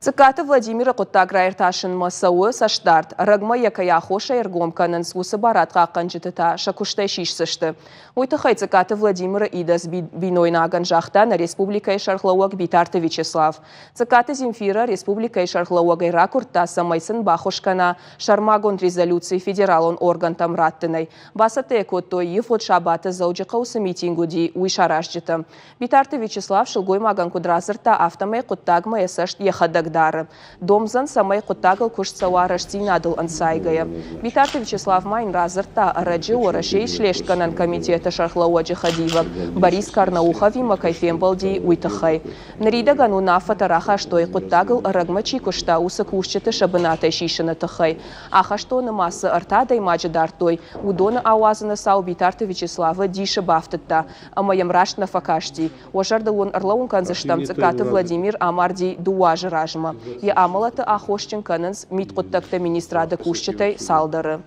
Цикаты Владимира Куттаграирташин Масауы саштарт. Рагма якая хоша эргомканын сусы баратқа қанжытыта шакуштай шишсышты. Уйтахай цикаты Владимира Идас бинойнаган жақтан Республикай Шархлауаг Битарты Вячеслав. Цикаты Земфира Республикай Шархлауагай ракурта самайсын бахушкана шармагон резолюции федералон орган тамраттынай. Басаты экотто ефот шабаты заужықаусы митингуди уйшаражжыты. Битарты Вячеслав шылгой маган кудразырта автомай Куттагма эсашт ехадаг дары. Домзан самай Куттагал кушцауараш тинадыл ансайгая. Битарты Вячеслав майн разырта араджи орашей шлештканан комитета Шархлауаджи Хадива. Борис Карнаухави Макайфембалди уйтахай. Нарида гану нафатараха штой Куттагал арагмачи кушта усакушчета шабынатай шишина тахай. Аха что на масса артадай маджи дартой. Удона ауазана сау Битарты Вячеслава диша бафтата. Амаям рашт на факашти. Ожарда он орлаун канзаштам цикаты Владимир Амарди дуажи ражма. Я амалата ахошчен кананс мит Куттагта министрада кушчетай салдары.